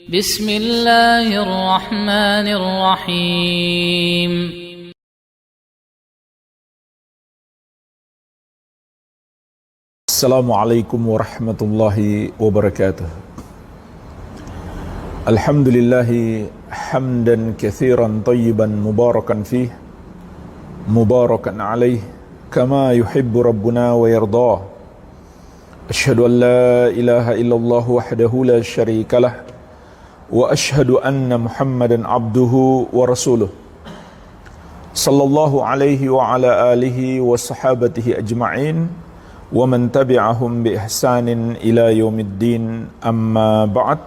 بسم الله الرحمن الرحيم السلام عليكم ورحمة الله وبركاته. الحمد لله حمدا كثيرا طيبا مباركا فيه مباركا عليه كما يحب ربنا ويرضاه. أشهد أن لا إله إلا الله وحده لا شريك له وأشهد أن محمدا عبده ورسوله صلى الله عليه وعلى آله وصحابته أجمعين ومن تبعهم بإحسان إلى يوم الدين. أما بعد،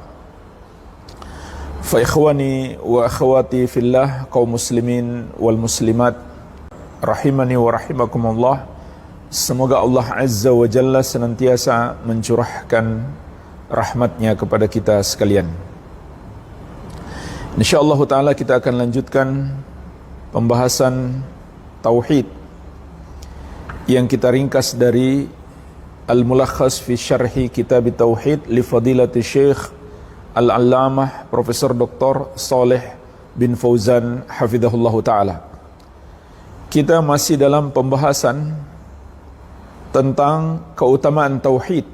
فإخواني وأخواتي في الله, kaum muslimin wal muslimat rahimani wa rahimakumullah. Semoga Allah Azza wa Jalla senantiasa mencurahkan rahmatnya kepada kita sekalian. InsyaAllah ta'ala kita akan lanjutkan pembahasan Tauhid yang kita ringkas dari Al-Mulakhas fi Syarhi Kitab Tauhid li Fadilati Syekh Al-Allamah Profesor Dr. Saleh bin Fauzan Hafidhahullah Ta'ala. Kita masih dalam pembahasan tentang keutamaan Tauhid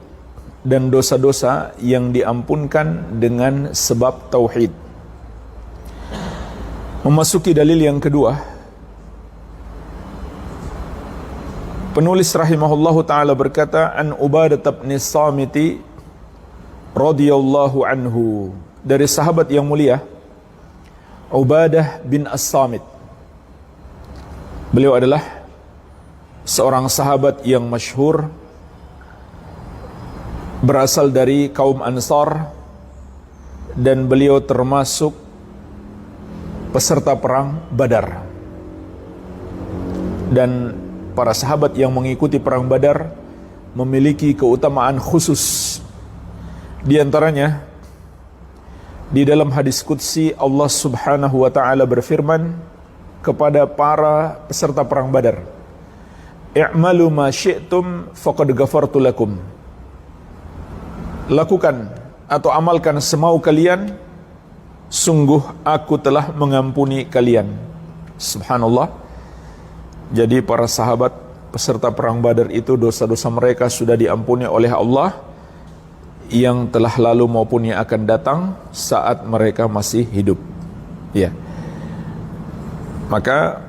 dan dosa-dosa yang diampunkan dengan sebab Tauhid. Memasuki dalil yang kedua, penulis rahimahullahu ta'ala berkata, An Ubadah bin Samiti radhiyallahu anhu, dari sahabat yang mulia Ubadah bin As-Samit. Beliau adalah seorang sahabat yang masyhur, berasal dari kaum Ansar, dan beliau termasuk peserta perang Badar. Dan para sahabat yang mengikuti perang Badar memiliki keutamaan khusus. Di antaranya, di dalam hadis qudsi Allah Subhanahu wa ta'ala berfirman kepada para peserta perang Badar, I'malu ma syi'tum faqad ghafartu lakum. Lakukan atau amalkan semau kalian, sungguh aku telah mengampuni kalian. Subhanallah. Jadi para sahabat peserta perang Badar itu dosa-dosa mereka sudah diampuni oleh Allah, yang telah lalu maupun yang akan datang saat mereka masih hidup. Ya. Maka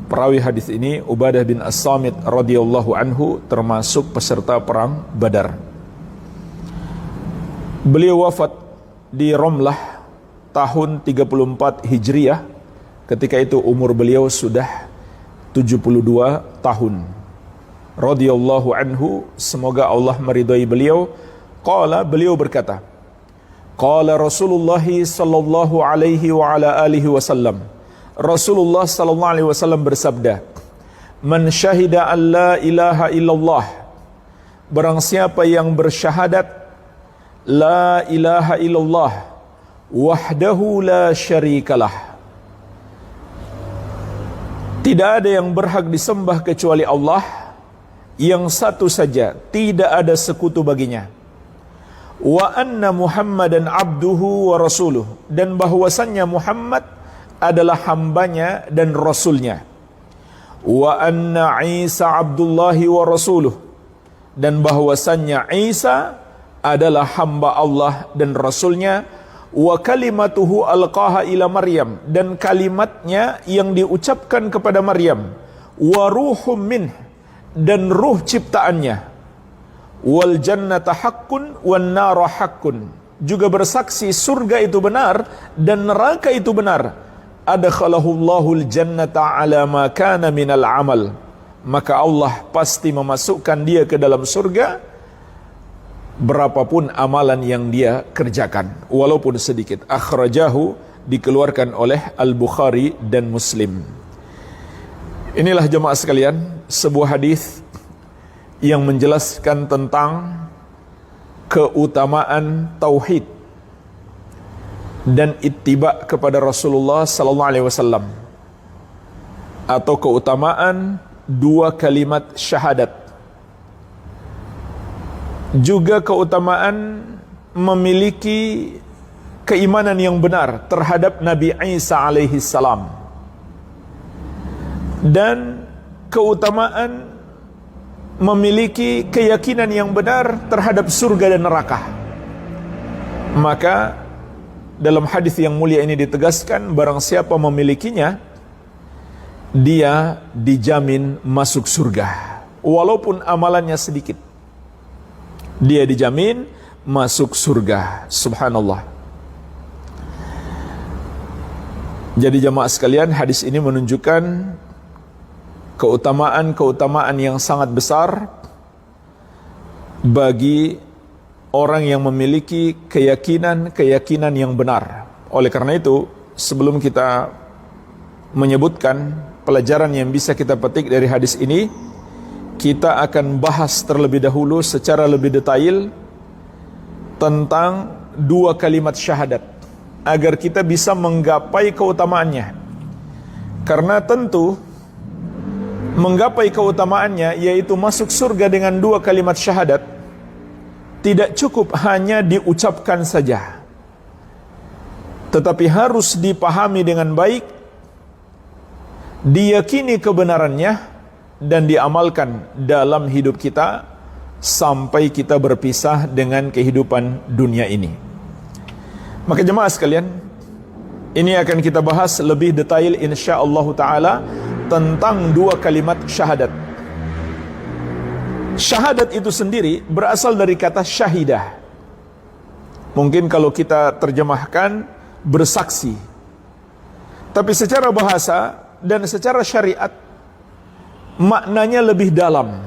perawi hadis ini Ubadah bin As-Samit radhiyallahu anhu termasuk peserta perang Badar. Beliau wafat di Romlah tahun 34 Hijriah. Ketika itu umur beliau sudah 72 tahun. Radhiyallahu anhu, semoga Allah meridai beliau. Qala, beliau berkata, Qala Rasulullah sallallahu alaihi wa ala alihi wasallam. Rasulullah sallallahu alaihi wasallam bersabda, Man syahida an la ilaha illallah, barang siapa yang bersyahadat la ilaha illallah wahdahu la syarikalah, tidak ada yang berhak disembah kecuali Allah, yang satu saja, tidak ada sekutu baginya, wa anna Muhammadan abduhu wa rasuluh, dan bahwasannya Muhammad adalah hambanya dan rasulnya, wa anna Isa abdullahi wa rasuluh, dan bahwasannya Isa adalah hamba Allah dan rasulnya, wa kalimatuhu alqaha ila Maryam, dan kalimatnya yang diucapkan kepada Maryam, wa ruhum minh, dan ruh ciptaannya, wal jannata haqqun wan nara haqqun, juga bersaksi surga itu benar dan neraka itu benar, adkhalahullahu jannata ala ma kana minal amal, maka Allah pasti memasukkan dia ke dalam surga berapapun amalan yang dia kerjakan, walaupun sedikit. Akhrajahu, dikeluarkan oleh Al-Bukhari dan Muslim. Inilah jemaah sekalian, sebuah hadis yang menjelaskan tentang keutamaan tauhid dan ittiba kepada Rasulullah sallallahu alaihi wasallam, atau keutamaan dua kalimat syahadat, juga keutamaan memiliki keimanan yang benar terhadap Nabi Isa alaihi salam, dan keutamaan memiliki keyakinan yang benar terhadap surga dan neraka. Maka dalam hadis yang mulia ini ditegaskan, barang siapa memilikinya, dia dijamin masuk surga walaupun amalannya sedikit. Dia dijamin masuk surga. Subhanallah. Jadi jamaah sekalian, hadis ini menunjukkan keutamaan-keutamaan yang sangat besar bagi orang yang memiliki keyakinan yang benar. Oleh karena itu, sebelum kita menyebutkan pelajaran yang bisa kita petik dari hadis ini, kita akan bahas terlebih dahulu secara lebih detail tentang dua kalimat syahadat agar kita bisa menggapai keutamaannya. Karena tentu menggapai keutamaannya, yaitu masuk surga dengan dua kalimat syahadat, tidak cukup hanya diucapkan saja, tetapi harus dipahami dengan baik, diyakini kebenarannya, dan diamalkan dalam hidup kita sampai kita berpisah dengan kehidupan dunia ini. Maka jemaah sekalian, ini akan kita bahas lebih detail insyaallah ta'ala tentang dua kalimat syahadat. Syahadat itu sendiri berasal dari kata syahidah. Mungkin kalau kita terjemahkan bersaksi, tapi secara bahasa dan secara syariat maknanya lebih dalam.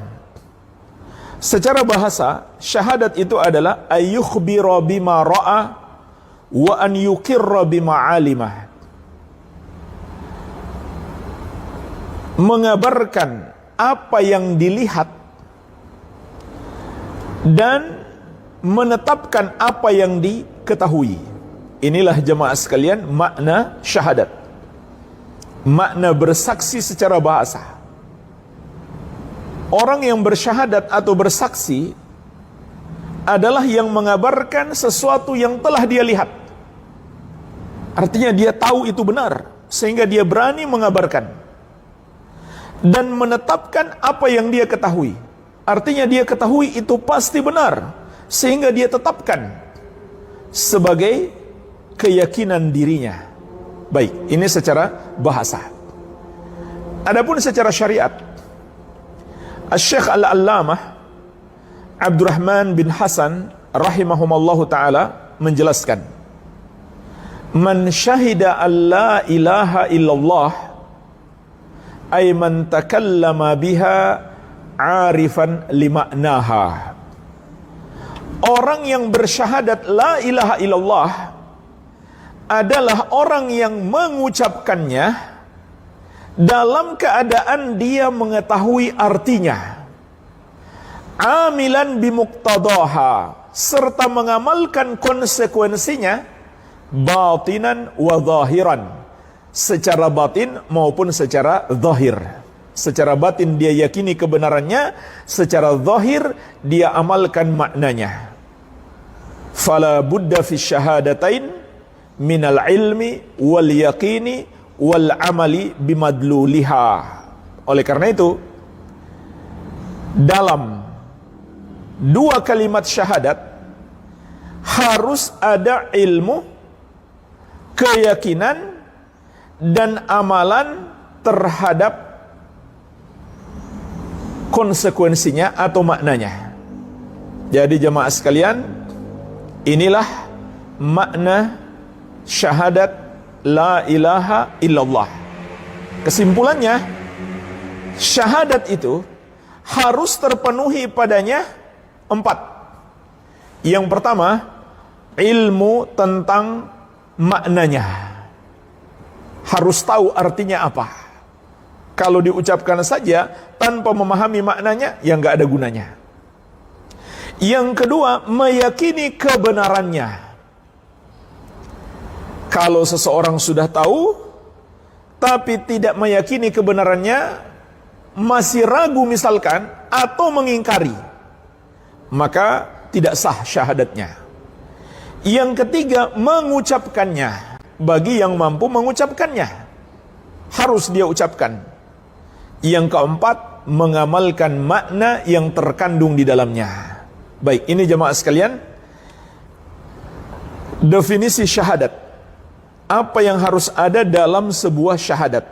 Secara bahasa, syahadat itu adalah ayyukhbira bima ra'a wa an yukirra bima alimah. Mengabarkan apa yang dilihat dan menetapkan apa yang diketahui. Inilah jemaah sekalian makna syahadat. Makna bersaksi secara bahasa. Orang yang bersyahadat atau bersaksi adalah yang mengabarkan sesuatu yang telah dia lihat. Artinya dia tahu itu benar, sehingga dia berani mengabarkan. Dan menetapkan apa yang dia ketahui. Artinya dia ketahui itu pasti benar, sehingga dia tetapkan sebagai keyakinan dirinya. Baik, ini secara bahasa. Adapun secara syariat, Asy-Syaikh Al-Allamah Abdurrahman bin Hasan rahimahumallahu ta'ala menjelaskan, man syahida an la ilaha illallah ay man takallama biha arifan limaknaha. Orang yang bersyahadat la ilaha illallah adalah orang yang mengucapkannya dalam keadaan dia mengetahui artinya, amilan bimuqtadaha, serta mengamalkan konsekuensinya, batinan wa zahiran, secara batin maupun secara zahir. Secara batin dia yakini kebenarannya, secara zahir dia amalkan maknanya. Fala budda fi syahadatain minal ilmi wal yaqini wal amali bimadluliha. Oleh karena itu, dalam dua kalimat syahadat harus ada ilmu, keyakinan, dan amalan terhadap konsekuensinya atau maknanya. Jadi jemaah sekalian, inilah makna syahadat la ilaha illallah. Kesimpulannya, syahadat itu harus terpenuhi padanya 4. Yang pertama, ilmu tentang maknanya. Harus tahu artinya apa. Kalau diucapkan saja tanpa memahami maknanya, ya nggak ada gunanya. Yang kedua, meyakini kebenarannya. Kalau seseorang sudah tahu tapi tidak meyakini kebenarannya, masih ragu misalkan atau mengingkari, maka tidak sah syahadatnya. Yang ketiga, mengucapkannya. Bagi yang mampu mengucapkannya, harus dia ucapkan. Yang keempat, mengamalkan makna yang terkandung di dalamnya. Baik, ini jemaah sekalian, definisi syahadat. Apa yang harus ada dalam sebuah syahadat.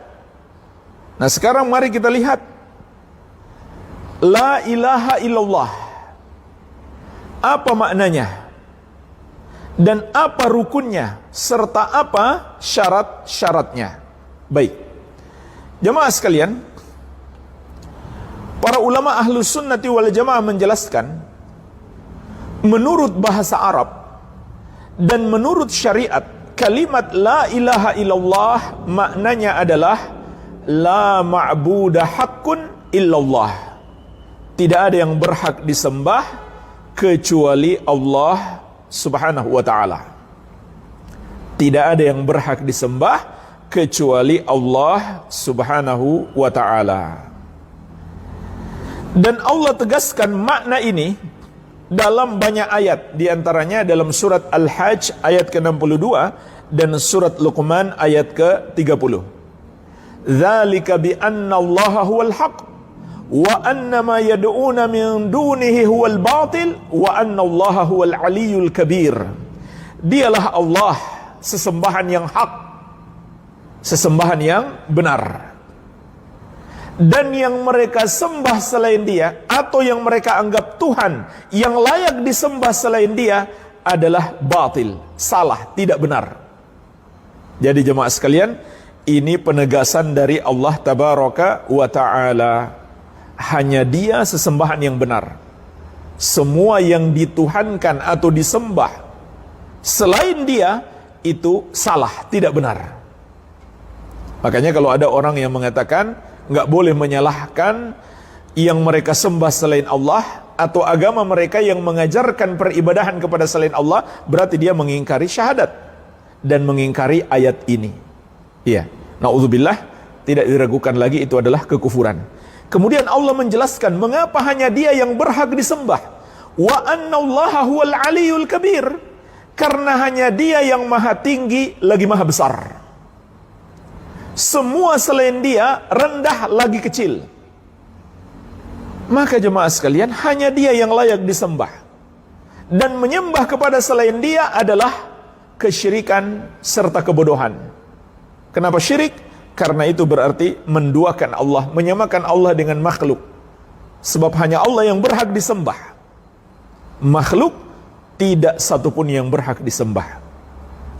Nah, sekarang mari kita lihat La ilaha illallah. Apa maknanya? Dan apa rukunnya? Serta apa syarat-syaratnya? Baik, jemaah sekalian, para ulama ahlus sunnati wal jamaah menjelaskan, menurut bahasa Arab dan menurut syariat, kalimat la ilaha illallah maknanya adalah la ma'budah haqqun illallah. Tidak ada yang berhak disembah kecuali Allah Subhanahu wa ta'ala. Tidak ada yang berhak disembah kecuali Allah Subhanahu wa ta'ala. Dan Allah tegaskan makna ini dalam banyak ayat, di antaranya dalam surat Al-Hajj ayat ke-62 dan surat Luqman ayat ke-30. Dzalika bi anna Allaha huwal haqq wa anna ma yad'una min dunihi huwal batil wa anna Allaha huwal aliyyul kabir. Dialah Allah, sesembahan yang hak, sesembahan yang benar. Dan yang mereka sembah selain dia, atau yang mereka anggap Tuhan yang layak disembah selain dia, adalah batil, salah, tidak benar. Jadi jemaah sekalian, ini penegasan dari Allah Tabaraka wa Ta'ala. Hanya dia sesembahan yang benar. Semua yang dituhankan atau disembah selain dia itu salah, tidak benar. Makanya kalau ada orang yang mengatakan nggak boleh menyalahkan yang mereka sembah selain Allah, atau agama mereka yang mengajarkan peribadahan kepada selain Allah, berarti dia mengingkari syahadat dan mengingkari ayat ini. Iya, na'udzubillah, tidak diragukan lagi itu adalah kekufuran. Kemudian Allah menjelaskan mengapa hanya dia yang berhak disembah. Wa anna Allaha huwal aliyyul kabir. Karena hanya dia yang maha tinggi lagi maha besar. Semua selain dia rendah lagi kecil. Maka jemaah sekalian, hanya dia yang layak disembah. Dan menyembah kepada selain dia adalah kesyirikan serta kebodohan. Kenapa syirik? Karena itu berarti menduakan Allah, menyamakan Allah dengan makhluk. Sebab hanya Allah yang berhak disembah. Makhluk tidak satupun yang berhak disembah.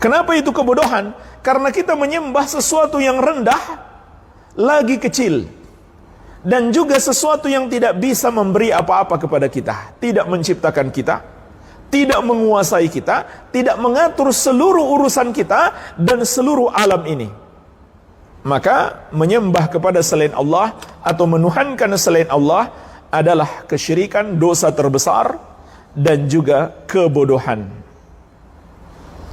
Kenapa itu kebodohan? Karena kita menyembah sesuatu yang rendah lagi kecil, dan juga sesuatu yang tidak bisa memberi apa-apa kepada kita, tidak menciptakan kita, tidak menguasai kita, tidak mengatur seluruh urusan kita dan seluruh alam ini. Maka menyembah kepada selain Allah atau menuhankan selain Allah adalah kesyirikan, dosa terbesar, dan juga kebodohan.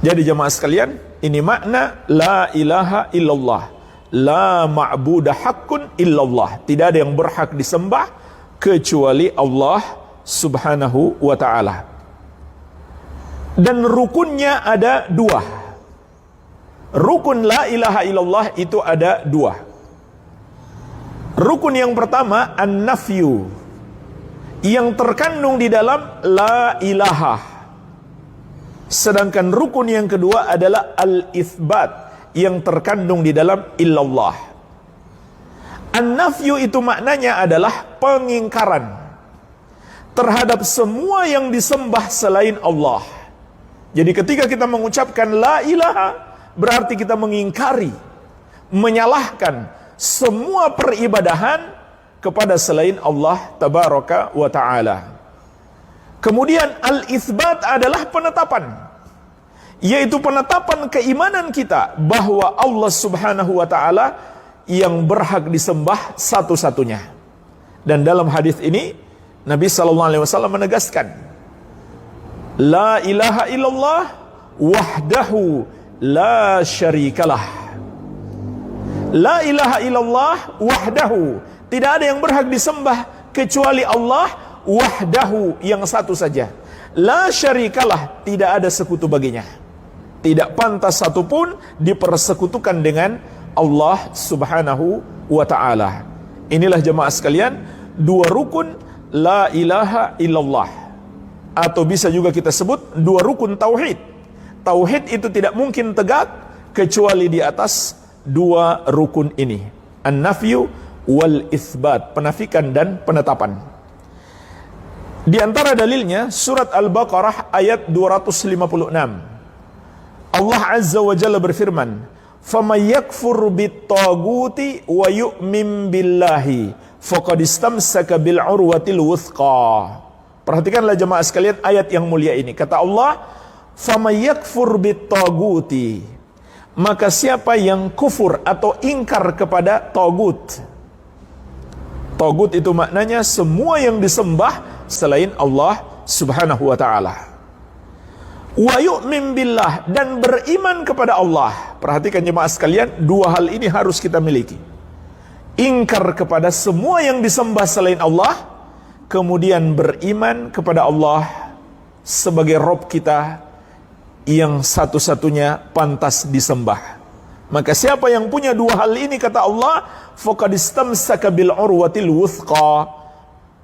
Jadi jemaah sekalian, ini makna la ilaha illallah, la ma'budah haqqun illallah. Tidak ada yang berhak disembah kecuali Allah Subhanahu wa ta'ala. Dan rukunnya ada dua. Rukun la ilaha illallah itu ada dua. Rukun yang pertama an-nafyu, yang terkandung di dalam la ilaha. Sedangkan rukun yang kedua adalah al-itsbat, yang terkandung di dalam illallah. An-nafyu itu maknanya adalah pengingkaran terhadap semua yang disembah selain Allah. Jadi ketika kita mengucapkan la ilaha, berarti kita mengingkari, menyalahkan semua peribadahan kepada selain Allah Tabaraka wa Ta'ala. Kemudian al-itsbat adalah penetapan, yaitu penetapan keimanan kita bahwa Allah Subhanahu wa Ta'ala yang berhak disembah satu-satunya. Dan dalam hadis ini Nabi SAW menegaskan, la ilaha illallah wahdahu la syarikalah. La ilaha illallah wahdahu, tidak ada yang berhak disembah kecuali Allah wahdahu, yang satu saja. La syarikalah, tidak ada sekutu baginya. Tidak pantas satupun dipersekutukan dengan Allah Subhanahu wa ta'ala. Inilah jemaah sekalian, dua rukun la ilaha illallah, atau bisa juga kita sebut dua rukun tauhid. Tauhid itu tidak mungkin tegak kecuali di atas dua rukun ini, an-nafyu wal itsbat, penafikan dan penetapan. Di antara dalilnya surat Al-Baqarah ayat 256. Allah Azza wa Jalla berfirman, "Faman yakfur bit-taghuti wa yu'min billahi faqad istamsaka bil urwatil wuthqa." Perhatikanlah jemaah sekalian ayat yang mulia ini. Kata Allah, "Faman yakfur bit-taghuti." Maka siapa yang kufur atau ingkar kepada tagut. Tagut itu maknanya semua yang disembah selain Allah Subhanahu wa ta'ala. Wa yu'min billah, dan beriman kepada Allah. Perhatikan jemaah sekalian, dua hal ini harus kita miliki. Ingkar kepada semua yang disembah selain Allah, kemudian beriman kepada Allah sebagai Rabb kita yang satu-satunya pantas disembah. Maka siapa yang punya dua hal ini, kata Allah, faqad istamsaka bil urwatil wuthqa,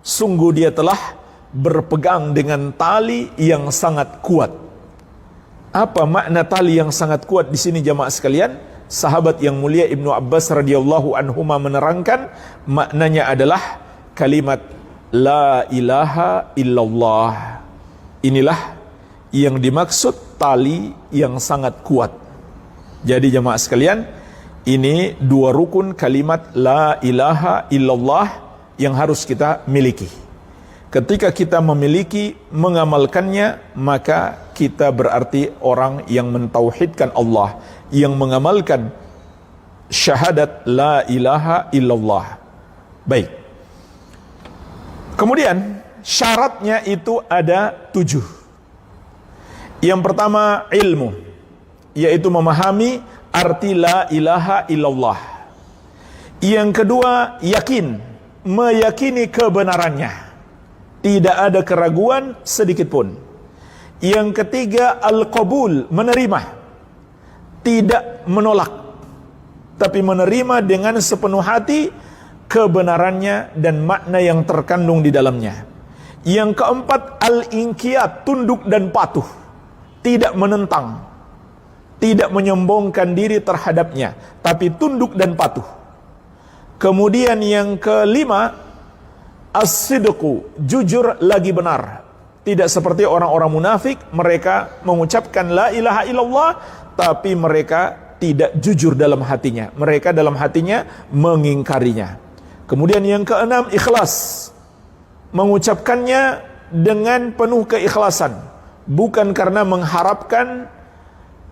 sungguh dia telah berpegang dengan tali yang sangat kuat. Apa makna tali yang sangat kuat di sini jamaah sekalian? Sahabat yang mulia Ibnu Abbas radhiyallahu anhuma menerangkan, maknanya adalah kalimat la ilaha illallah. Inilah yang dimaksud tali yang sangat kuat. Jadi jamaah sekalian, ini dua rukun kalimat la ilaha illallah yang harus kita miliki. Ketika kita memiliki, mengamalkannya, maka kita berarti orang yang mentauhidkan Allah, yang mengamalkan syahadat la ilaha illallah. Baik. Kemudian syaratnya itu ada 7. Yang pertama ilmu, yaitu memahami arti la ilaha illallah. Yang kedua yakin, meyakini kebenarannya, tidak ada keraguan sedikit pun. Yang ketiga al-qabul, menerima, tidak menolak, tapi menerima dengan sepenuh hati kebenarannya dan makna yang terkandung di dalamnya. Yang keempat al-inqiyad, tunduk dan patuh, tidak menentang, tidak menyombongkan diri terhadapnya, tapi tunduk dan patuh. Kemudian yang kelima, as-sidqu, jujur lagi benar. Tidak seperti orang-orang munafik, mereka mengucapkan la ilaha illallah, tapi mereka tidak jujur dalam hatinya. Mereka dalam hatinya mengingkarinya. Kemudian yang keenam, ikhlas. Mengucapkannya dengan penuh keikhlasan, bukan karena mengharapkan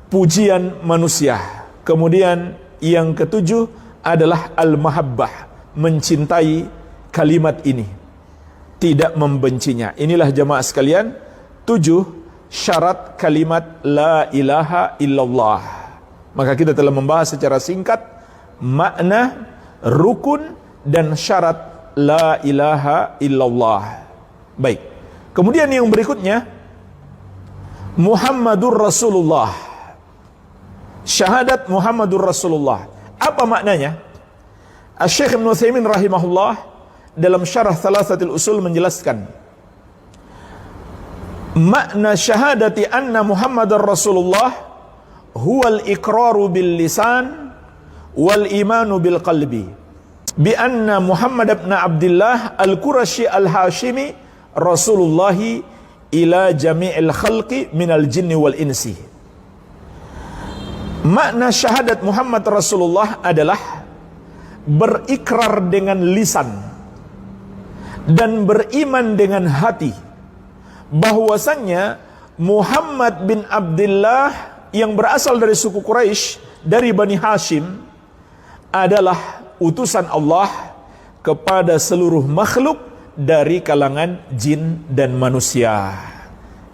pujian manusia. Kemudian yang ketujuh adalah al-mahabbah, mencintai kalimat ini, tidak membencinya. Inilah jemaah sekalian 7 syarat kalimat la ilaha illallah. Maka kita telah membahas secara singkat makna, rukun dan syarat la ilaha illallah. Baik. Kemudian yang berikutnya Muhammadur Rasulullah. Syahadat Muhammadur Rasulullah. Apa maknanya? Asy-Syaikh Ibnu Utsaimin rahimahullah dalam syarah Thalatsatul Usul menjelaskan, makna syahadati anna Muhammadar Rasulullah huwal iqraru bil lisan wal imanu bil qalbi bi anna Muhammad ibn Abdullah al-Qurashi al-Hashimi Rasulullahi ila jami'il khalqi minal jinni wal insi. Makna syahadat Muhammad Rasulullah adalah berikrar dengan lisan dan beriman dengan hati bahwasannya Muhammad bin Abdullah yang berasal dari suku Quraisy, dari Bani Hashim, adalah utusan Allah kepada seluruh makhluk dari kalangan jin dan manusia.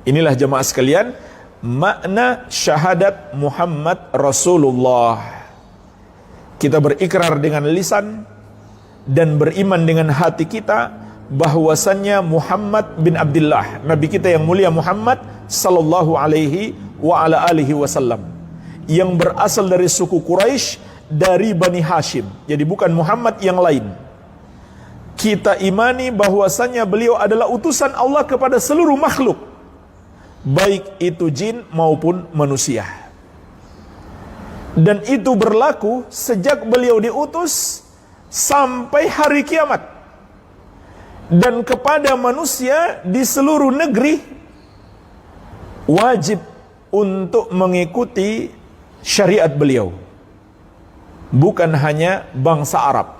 Inilah jemaah sekalian makna syahadat Muhammad Rasulullah. Kita berikrar dengan lisan dan beriman dengan hati kita bahwasannya Muhammad bin Abdullah, Nabi kita yang mulia Muhammad sallallahu alaihi wa ala alihi wasallam, yang berasal dari suku Quraisy, dari Bani Hashim. Jadi bukan Muhammad yang lain. Kita imani bahwasannya beliau adalah utusan Allah kepada seluruh makhluk, baik itu jin maupun manusia. Dan itu berlaku sejak beliau diutus sampai hari kiamat. Dan kepada manusia di seluruh negeri wajib untuk mengikuti syariat beliau. Bukan hanya bangsa Arab,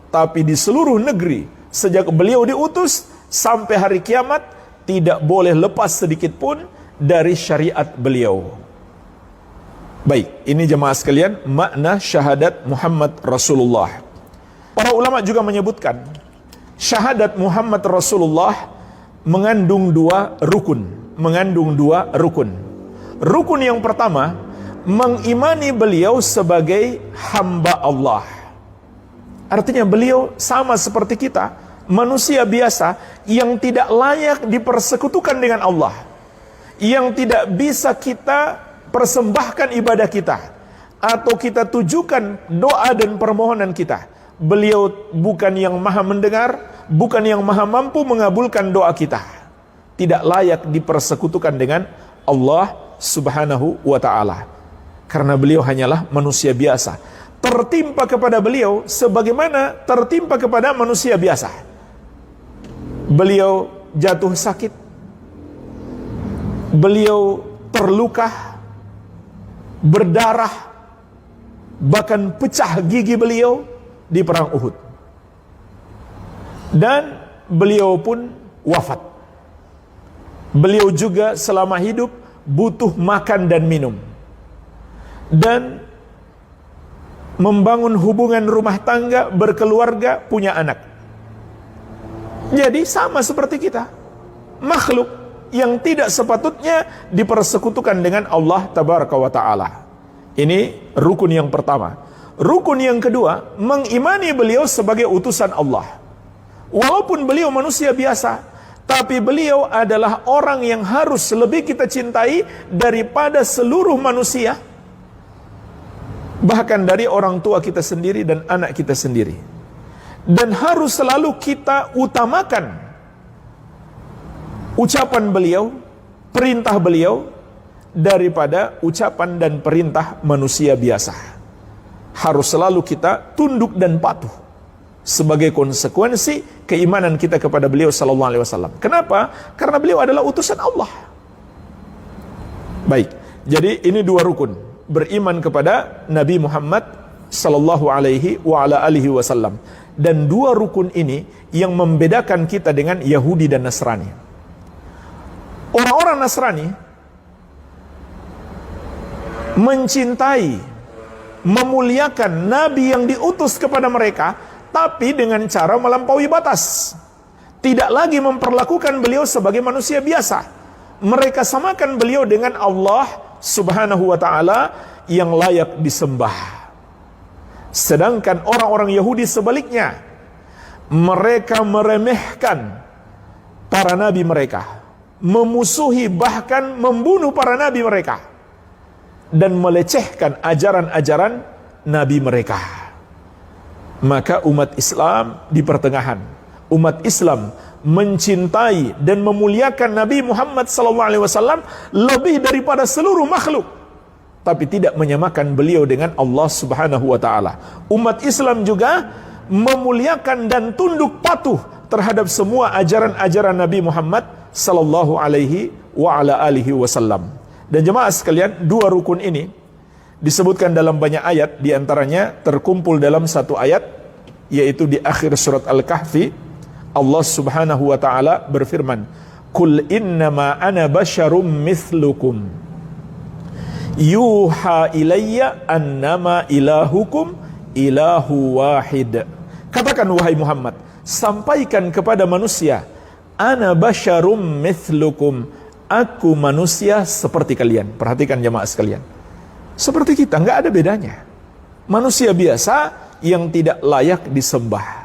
tapi di seluruh negeri sejak beliau diutus sampai hari kiamat tidak boleh lepas sedikit pun dari syariat beliau. Baik, ini jemaah sekalian makna syahadat Muhammad Rasulullah. Para ulama juga menyebutkan syahadat Muhammad Rasulullah mengandung dua rukun. Rukun yang pertama, mengimani beliau sebagai hamba Allah. Artinya beliau sama seperti kita, manusia biasa yang tidak layak dipersekutukan dengan Allah, yang tidak bisa kita persembahkan ibadah kita atau kita tujukan doa dan permohonan kita. Beliau bukan yang maha mendengar, bukan yang maha mampu mengabulkan doa kita. Tidak layak dipersekutukan dengan Allah subhanahu wa ta'ala. Karena beliau hanyalah manusia biasa. Tertimpa kepada beliau sebagaimana tertimpa kepada manusia biasa. Beliau jatuh sakit, beliau terluka, berdarah, bahkan pecah gigi beliau di perang Uhud. Dan beliau pun wafat. Beliau juga selama hidup butuh makan dan minum, dan membangun hubungan rumah tangga, berkeluarga, punya anak. Jadi sama seperti kita, makhluk yang tidak sepatutnya dipersekutukan dengan Allah tabaraka wa ta'ala. Ini rukun yang pertama. Rukun yang kedua, mengimani beliau sebagai utusan Allah. Walaupun beliau manusia biasa, tapi beliau adalah orang yang harus lebih kita cintai daripada seluruh manusia, bahkan dari orang tua kita sendiri dan anak kita sendiri. Dan harus selalu kita utamakan ucapan beliau, perintah beliau, daripada ucapan dan perintah manusia biasa. Harus selalu kita tunduk dan patuh sebagai konsekuensi keimanan kita kepada beliau sallallahu alaihi wasallam. Kenapa? Karena beliau adalah utusan Allah. Baik, jadi ini dua rukun. Beriman kepada Nabi Muhammad sallallahu alaihi wa ala alihi wasallam. Dan dua rukun ini yang membedakan kita dengan Yahudi dan Nasrani. Orang-orang Nasrani mencintai, memuliakan Nabi yang diutus kepada mereka, tapi dengan cara melampaui batas. Tidak lagi memperlakukan beliau sebagai manusia biasa. Mereka samakan beliau dengan Allah subhanahu wa ta'ala yang layak disembah. Sedangkan orang-orang Yahudi sebaliknya, mereka meremehkan para nabi mereka, memusuhi bahkan membunuh para nabi mereka, dan melecehkan ajaran-ajaran nabi mereka. Maka umat Islam di pertengahan, umat Islam mencintai dan memuliakan Nabi Muhammad SAW lebih daripada seluruh makhluk, tapi tidak menyamakan beliau dengan Allah subhanahu wa ta'ala. Umat Islam juga memuliakan dan tunduk patuh terhadap semua ajaran-ajaran Nabi Muhammad sallallahu alaihi wa ala alihi wasallam. Dan jemaah sekalian, dua rukun ini disebutkan dalam banyak ayat, diantaranya terkumpul dalam satu ayat, yaitu di akhir surat Al-Kahfi. Allah subhanahu wa ta'ala berfirman, Qul innama ana basyarum mithlukum yuha ilayya annama ilahukum ilahu wahid. Katakan wahai Muhammad, sampaikan kepada manusia, ana basyarum mithlukum, aku manusia seperti kalian. Perhatikan jemaah sekalian, seperti kita, nggak ada bedanya. Manusia biasa yang tidak layak disembah.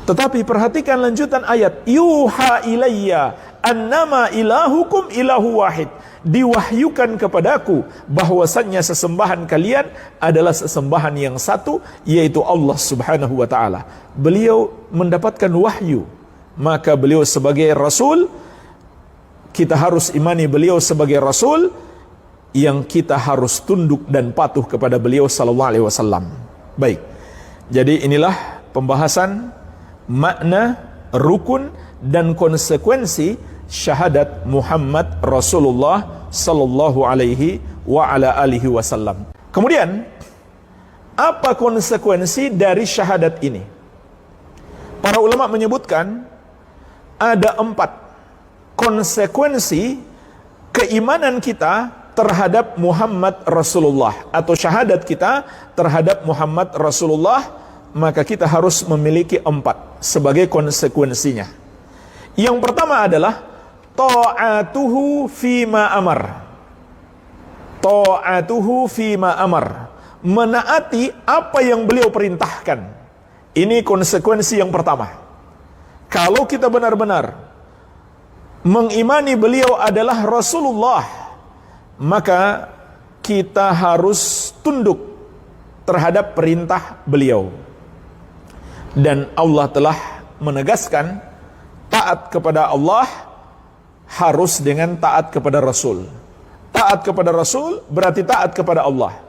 Tetapi perhatikan lanjutan ayat, yuha ilayya annama ilahukum ilahu wahid. Diwahyukan kepadaku bahwasannya sesembahan kalian adalah sesembahan yang satu, yaitu Allah Subhanahu wa taala. Beliau mendapatkan wahyu, maka beliau sebagai rasul, kita harus imani beliau sebagai rasul, yang kita harus tunduk dan patuh kepada beliau sallallahu alaihi wasallam. Baik. Jadi inilah pembahasan makna, rukun dan konsekuensi syahadat Muhammad Rasulullah sallallahu alaihi wa ala alihi wasallam. Kemudian, apa konsekuensi dari syahadat ini? Para ulama menyebutkan ada 4 konsekuensi keimanan kita terhadap Muhammad Rasulullah, atau syahadat kita terhadap Muhammad Rasulullah. Maka kita harus memiliki 4 sebagai konsekuensinya. Yang pertama adalah ta'atuhu fima amar. Ta'atuhu fima amar. Menaati apa yang beliau perintahkan. Ini konsekuensi yang pertama. Kalau kita benar-benar mengimani beliau adalah Rasulullah, maka kita harus tunduk terhadap perintah beliau. Dan Allah telah menegaskan taat kepada Allah harus dengan taat kepada Rasul. Taat kepada Rasul berarti taat kepada Allah.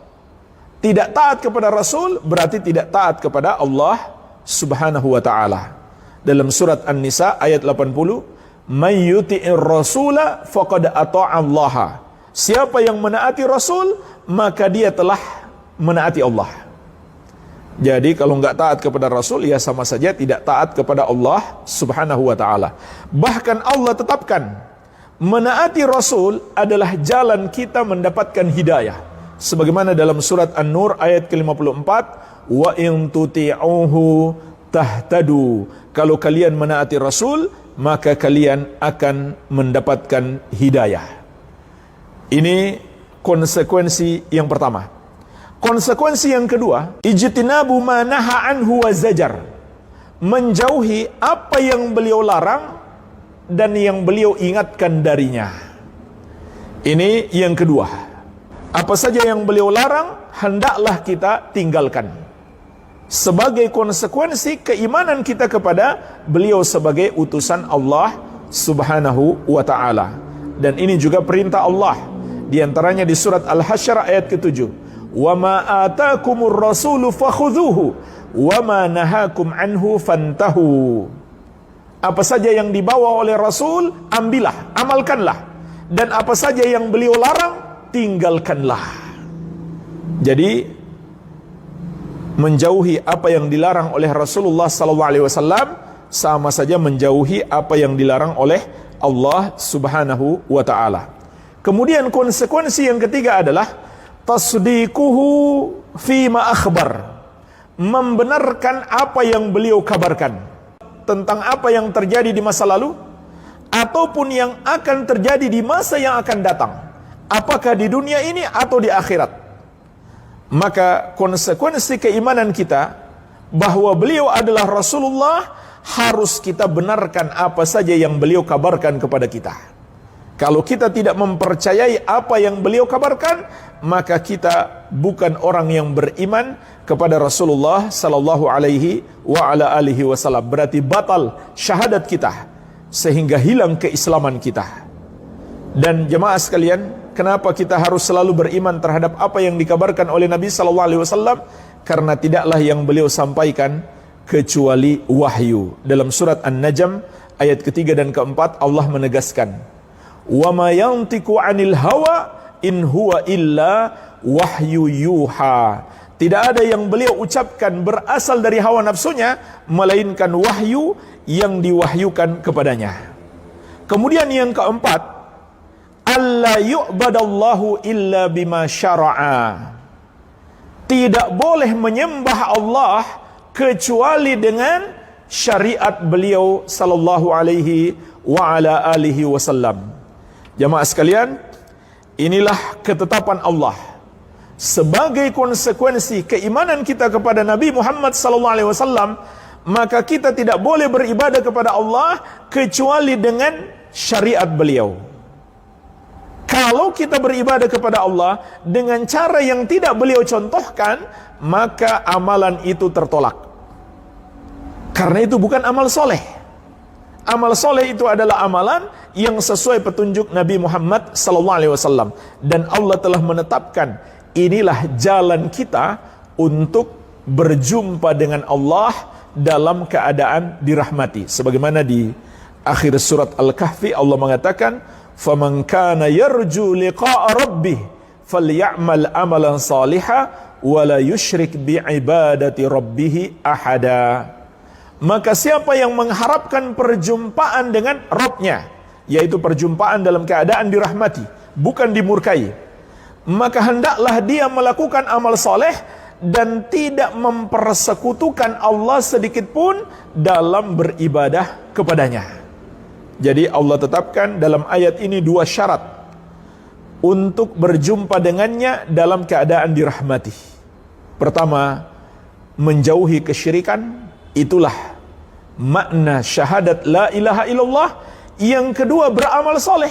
Tidak taat kepada Rasul berarti tidak taat kepada Allah Subhanahu wa ta'ala. Dalam surat An-Nisa ayat 80, "May yuti'ir rasula faqad ata'allaha." Siapa yang menaati Rasul, maka dia telah menaati Allah. Jadi kalau enggak taat kepada Rasul, ya sama saja tidak taat kepada Allah Subhanahu wa ta'ala. Bahkan Allah tetapkan menaati Rasul adalah jalan kita mendapatkan hidayah. Sebagaimana dalam surat An-Nur ayat ke-54, wa in tuti'uhu tahtadu. Kalau kalian menaati Rasul, maka kalian akan mendapatkan hidayah. Ini konsekuensi yang pertama. Konsekuensi yang kedua, ijtinabu ma naha anhu wa zajar. Menjauhi apa yang beliau larang dan yang beliau ingatkan darinya. Ini yang kedua. Apa saja yang beliau larang, hendaklah kita tinggalkan. Sebagai konsekuensi keimanan kita kepada beliau sebagai utusan Allah Subhanahu wa ta'ala. Dan ini juga perintah Allah. Di antaranya di surat Al-Hasyr ayat ke-7. Wa ma atakumur rasulu fakhudhuhu wa ma nahakum anhu fantahu. Apa saja yang dibawa oleh Rasul, ambillah, amalkanlah. Dan apa saja yang beliau larang, tinggalkanlah. Jadi menjauhi apa yang dilarang oleh Rasulullah SAW sama saja menjauhi apa yang dilarang oleh Allah Subhanahu wa ta'ala. Kemudian konsekuensi yang ketiga adalah tasdiquhu fima akhbar. Membenarkan apa yang beliau kabarkan tentang apa yang terjadi di masa lalu ataupun yang akan terjadi di masa yang akan datang, apakah di dunia ini atau di akhirat. Maka konsekuensi keimanan kita bahwa beliau adalah Rasulullah, harus kita benarkan apa saja yang beliau kabarkan kepada kita. Kalau kita tidak mempercayai apa yang beliau kabarkan, maka kita bukan orang yang beriman kepada Rasulullah sallallahu alaihi wa ala alihi wasallam. Berarti batal syahadat kita, sehingga hilang keislaman kita. Dan jemaah sekalian, kenapa kita harus selalu beriman terhadap apa yang dikabarkan oleh Nabi sallallahu alaihi wasallam? Karena tidaklah yang beliau sampaikan kecuali wahyu. Dalam surat An-Najm ayat ketiga dan keempat, Allah menegaskan, wa ma yantiqu 'anil hawa in huwa illa wahyu yuha. Tidak ada yang beliau ucapkan berasal dari hawa nafsunya, melainkan wahyu yang diwahyukan kepadanya. Kemudian yang keempat, alla yu'badallahu illa bima syara'a. Tidak boleh menyembah Allah kecuali dengan syariat beliau sallallahu alaihi wa ala alihi wasallam. Jamaah sekalian, inilah ketetapan Allah sebagai konsekuensi keimanan kita kepada Nabi Muhammad sallallahu alaihi wasallam, maka kita tidak boleh beribadah kepada Allah kecuali dengan syariat beliau. Kalau kita beribadah kepada Allah dengan cara yang tidak beliau contohkan, maka amalan itu tertolak. Karena itu bukan amal soleh. Amal soleh itu adalah amalan yang sesuai petunjuk Nabi Muhammad SAW. Dan Allah telah menetapkan, inilah jalan kita untuk berjumpa dengan Allah dalam keadaan dirahmati. Sebagaimana di akhir surat Al-Kahfi Allah mengatakan, "Faman kana yarju liqa'a rabbih falyamal amalan salihah wa la yusyrik bi'ibadati rabbih ahada." Maka siapa yang mengharapkan perjumpaan dengan Rabb-nya, yaitu perjumpaan dalam keadaan dirahmati, bukan dimurkai, maka hendaklah dia melakukan amal soleh dan tidak mempersekutukan Allah sedikit pun dalam beribadah kepadanya. Jadi Allah tetapkan dalam ayat ini 2 syarat untuk berjumpa dengannya dalam keadaan dirahmati. Pertama, menjauhi kesyirikan. Itulah makna syahadat la ilaha illallah. Yang kedua, beramal soleh.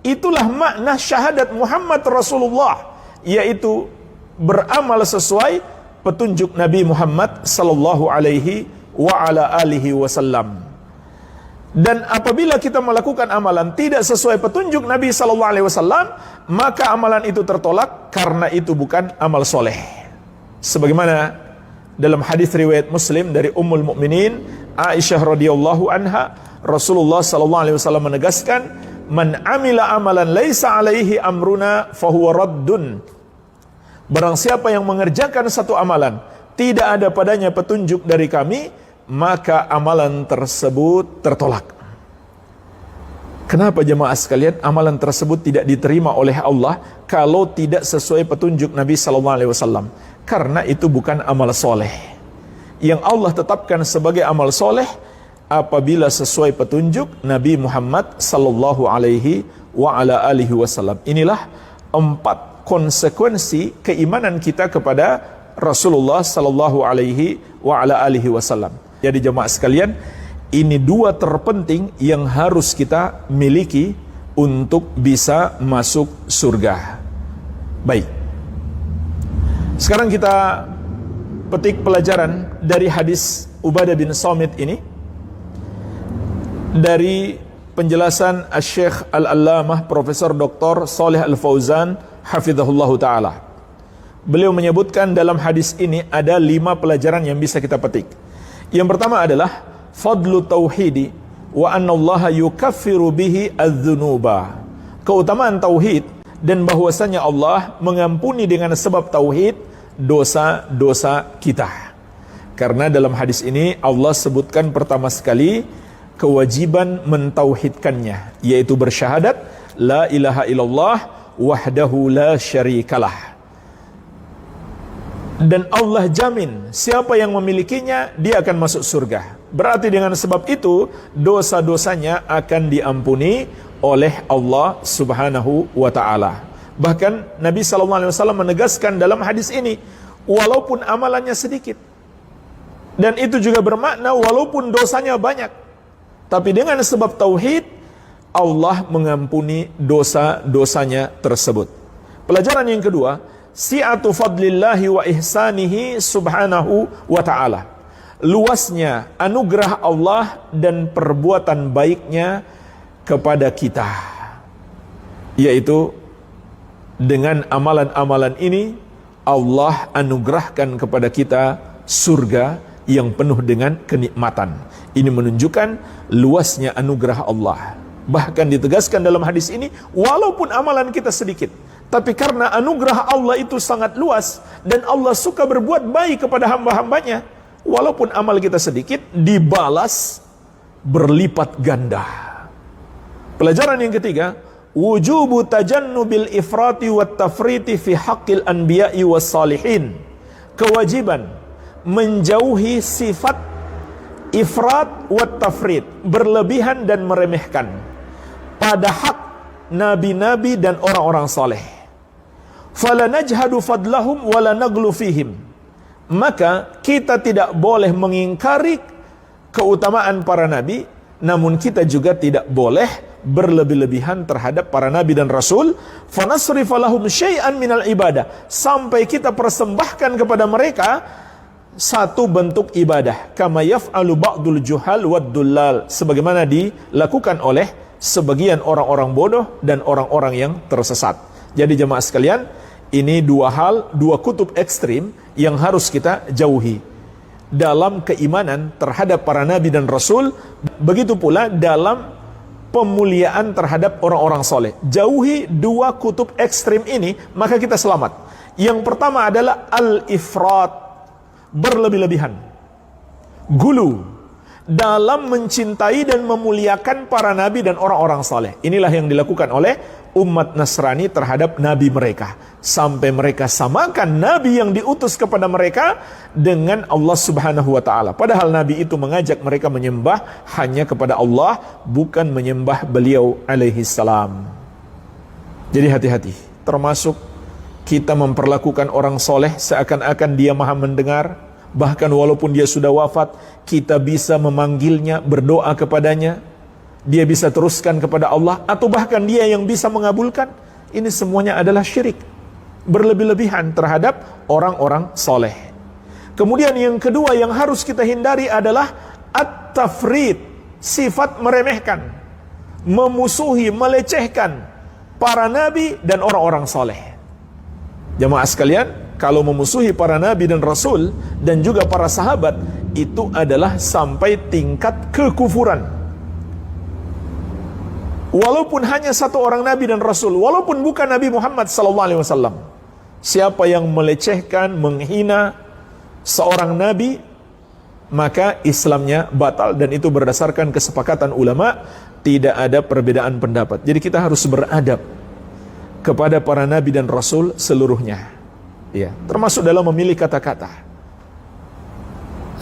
Itulah makna syahadat Muhammad Rasulullah, yaitu beramal sesuai petunjuk Nabi Muhammad sallallahu alaihi wa ala alihi wasallam. Dan apabila kita melakukan amalan tidak sesuai petunjuk Nabi sallallahu alaihi wasallam, maka amalan itu tertolak karena itu bukan amal soleh. Sebagaimana dalam hadis riwayat Muslim dari Ummul Mukminin Aisyah radhiyallahu anha, Rasulullah sallallahu alaihi wasallam menegaskan, "Man amila amalan laisa alaihi amruna fahuwa raddun." Barang siapa yang mengerjakan satu amalan tidak ada padanya petunjuk dari kami, maka amalan tersebut tertolak. Kenapa jemaah sekalian amalan tersebut tidak diterima oleh Allah kalau tidak sesuai petunjuk Nabi sallallahu alaihi wasallam? Karena itu bukan amal soleh. Yang Allah tetapkan sebagai amal soleh apabila sesuai petunjuk Nabi Muhammad sallallahu alaihi wa ala alihi wasallam. Inilah 4 konsekuensi keimanan kita kepada Rasulullah sallallahu alaihi wa ala alihi wasallam. Jadi jemaah sekalian, ini 2 terpenting yang harus kita miliki untuk bisa masuk surga. Baik. Sekarang kita petik pelajaran dari hadis Ubadah bin Samit ini dari penjelasan Asy-Syaikh Al-Allamah Profesor Dr. Shalih Al-Fauzan hafizahullahu taala. Beliau menyebutkan dalam hadis ini ada 5 pelajaran yang bisa kita petik. Yang pertama adalah fadlu tauhidi wa anna Allah yukaffiru bihi adz-dzunuba. Keutamaan tauhid dan bahwasanya Allah mengampuni dengan sebab tauhid dosa-dosa kita. Karena dalam hadis ini Allah sebutkan pertama sekali kewajiban mentauhidkannya, yaitu bersyahadat la ilaha illallah wahdahu la syarikalah. Dan Allah jamin siapa yang memilikinya dia akan masuk surga. Berarti dengan sebab itu dosa-dosanya akan diampuni oleh Allah Subhanahu wa taala. Bahkan Nabi SAW menegaskan dalam hadis ini, walaupun amalannya sedikit, dan itu juga bermakna walaupun dosanya banyak, tapi dengan sebab tauhid Allah mengampuni dosa-dosanya tersebut. Pelajaran yang kedua, si'atu fadlillahi wa ihsanihi subhanahu wa ta'ala. Luasnya anugerah Allah dan perbuatan baiknya kepada kita, yaitu dengan amalan-amalan ini Allah anugerahkan kepada kita surga yang penuh dengan kenikmatan. Ini menunjukkan luasnya anugerah Allah. Bahkan ditegaskan dalam hadis ini, walaupun amalan kita sedikit, tapi karena anugerah Allah itu sangat luas dan Allah suka berbuat baik kepada hamba-hambanya, walaupun amal kita sedikit dibalas berlipat ganda. Pelajaran yang ketiga, wujubu tajannubil ifrati wat tafriti fi haqqil anbiya'i was salihin. Kewajiban menjauhi sifat ifrat wat tafrit, berlebihan dan meremehkan pada hak nabi-nabi dan orang-orang saleh. Fala najhadu fadlahum wala naglu fihim. Maka kita tidak boleh mengingkari keutamaan para nabi, namun kita juga tidak boleh berlebih-lebihan terhadap para nabi dan rasul. Fanasrifa lahum syai'an minal ibadah, sampai kita persembahkan kepada mereka satu bentuk ibadah, kama yaf'alu ba'dul juhal wad dullal, sebagaimana dilakukan oleh sebagian orang-orang bodoh dan orang-orang yang tersesat. Jadi jemaah sekalian, ini dua kutub ekstrim yang harus kita jauhi dalam keimanan terhadap para nabi dan rasul, begitu pula dalam pemuliaan terhadap orang-orang soleh. Jauhi dua kutub ekstrim ini, maka kita selamat. Yang pertama adalah al-ifrat, berlebih-lebihan, gulu dalam mencintai dan memuliakan para nabi dan orang-orang saleh. Inilah yang dilakukan oleh umat Nasrani terhadap nabi mereka, sampai mereka samakan nabi yang diutus kepada mereka dengan Allah Subhanahu wa taala. Padahal nabi itu mengajak mereka menyembah hanya kepada Allah, bukan menyembah beliau alaihi salam. Jadi hati-hati, termasuk kita memperlakukan orang soleh seakan-akan dia maha mendengar. Bahkan walaupun dia sudah wafat, kita bisa memanggilnya, berdoa kepadanya, dia bisa teruskan kepada Allah, atau bahkan dia yang bisa mengabulkan. Ini semuanya adalah syirik, berlebih-lebihan terhadap orang-orang soleh. Kemudian yang kedua yang harus kita hindari adalah at-tafrid, sifat meremehkan, memusuhi, melecehkan para nabi dan orang-orang soleh. Jamaah sekalian, kalau memusuhi para nabi dan rasul dan juga para sahabat, itu adalah sampai tingkat kekufuran. Walaupun hanya satu orang nabi dan rasul, walaupun bukan Nabi Muhammad SAW, siapa yang melecehkan, menghina seorang nabi, maka Islamnya batal, dan itu berdasarkan kesepakatan ulama, tidak ada perbedaan pendapat. Jadi kita harus beradab kepada para nabi dan rasul seluruhnya, ya, termasuk dalam memilih kata-kata.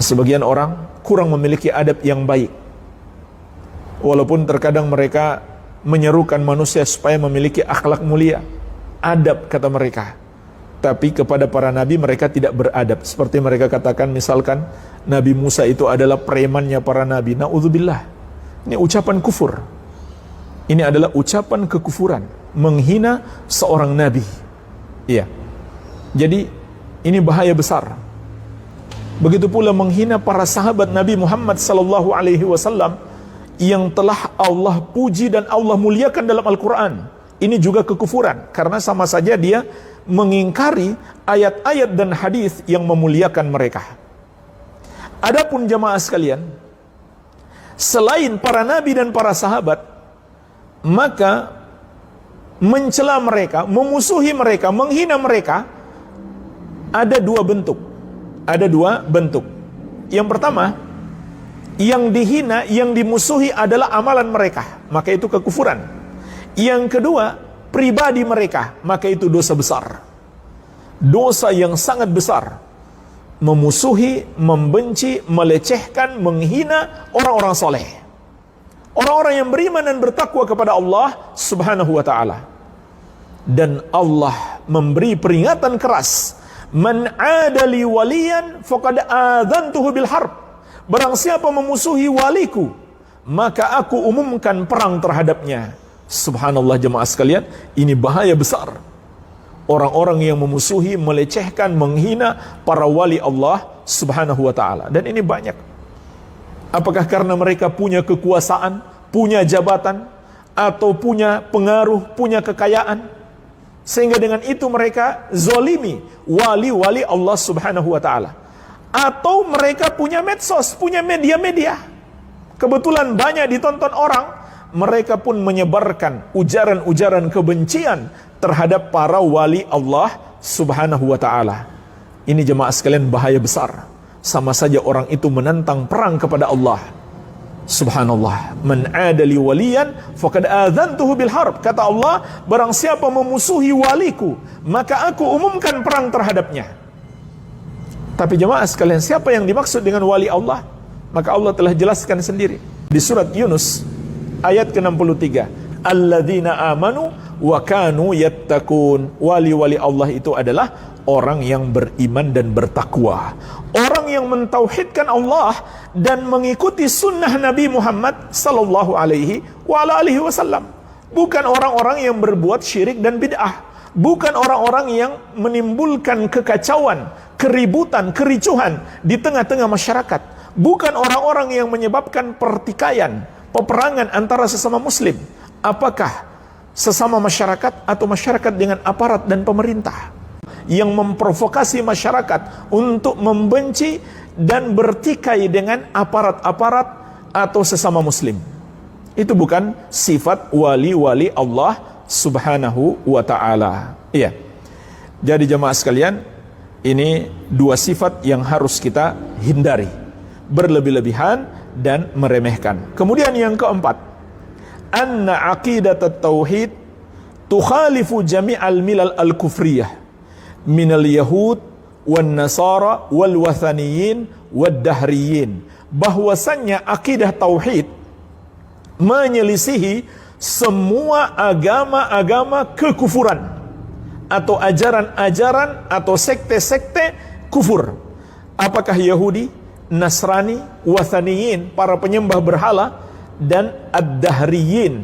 Sebagian orang kurang memiliki adab yang baik, walaupun terkadang mereka menyerukan manusia supaya memiliki akhlak mulia, adab kata mereka, tapi kepada para nabi mereka tidak beradab. Seperti mereka katakan, misalkan Nabi Musa itu adalah premannya para nabi. Na'udzubillah, ini ucapan kufur, ini adalah ucapan kekufuran, menghina seorang nabi. Iya. Jadi ini bahaya besar. Begitu pula menghina para sahabat Nabi Muhammad sallallahu alaihi wasallam yang telah Allah puji dan Allah muliakan dalam Al-Qur'an. Ini juga kekufuran, karena sama saja dia mengingkari ayat-ayat dan hadis yang memuliakan mereka. Adapun jamaah sekalian, selain para nabi dan para sahabat, maka mencela mereka, memusuhi mereka, menghina mereka, ada dua bentuk. Ada dua bentuk. Yang pertama, yang dihina, yang dimusuhi adalah amalan mereka, maka itu kekufuran. Yang kedua, pribadi mereka, maka itu dosa besar, dosa yang sangat besar. Memusuhi, membenci, melecehkan, menghina orang-orang soleh, orang-orang yang beriman dan bertakwa kepada Allah Subhanahu wa ta'ala. Dan Allah memberi peringatan keras, man adali waliyan faqad adzantuhu bil harb, barang siapa memusuhi waliku, maka aku umumkan perang terhadapnya. Subhanallah jemaah sekalian, ini bahaya besar. Orang-orang yang memusuhi, melecehkan, menghina para wali Allah Subhanahu wa ta'ala. Dan ini banyak. Apakah karena mereka punya kekuasaan, punya jabatan, atau punya pengaruh, punya kekayaan, sehingga dengan itu mereka zolimi wali-wali Allah Subhanahu wa ta'ala? Atau mereka punya medsos, punya media-media, kebetulan banyak ditonton orang, mereka pun menyebarkan ujaran-ujaran kebencian terhadap para wali Allah Subhanahu wa ta'ala. Ini jemaah sekalian bahaya besar. Sama saja orang itu menantang perang kepada Allah. Subhanallah, man adali waliyan faqad adzantuhu bil harb. Kata Allah, barang siapa memusuhi waliku, maka aku umumkan perang terhadapnya. Tapi jemaah sekalian, siapa yang dimaksud dengan wali Allah? Maka Allah telah jelaskan sendiri di surat Yunus ayat ke-63, alladzina amanu wa kanu yattaqun. Wali-wali Allah itu adalah orang yang beriman dan bertakwa, orang yang mentauhidkan Allah dan mengikuti sunnah Nabi Muhammad sallallahu alaihi wasallam. Bukan orang-orang yang berbuat syirik dan bid'ah, bukan orang-orang yang menimbulkan kekacauan, keributan, kericuhan di tengah-tengah masyarakat, bukan orang-orang yang menyebabkan pertikaian, peperangan antara sesama muslim. Apakah sesama masyarakat atau masyarakat dengan aparat dan pemerintah yang memprovokasi masyarakat untuk membenci dan bertikai dengan aparat-aparat atau sesama muslim? Itu bukan sifat wali-wali Allah subhanahu wa ta'ala. Iya. Jadi jemaah sekalian, ini dua sifat yang harus kita hindari, berlebih-lebihan dan meremehkan. Kemudian yang keempat, anna aqidat at-tauhid tukhalifu jami'al milal al-kufriyah minal yahud wan nasara wal wathaniyin wad dahriyin. Bahwasannya akidah tauhid menyelisihi semua agama-agama kekufuran atau ajaran-ajaran atau sekte-sekte kufur. Apakah Yahudi, Nasrani, wathaniyin, para penyembah berhala, dan ad-dahriyin,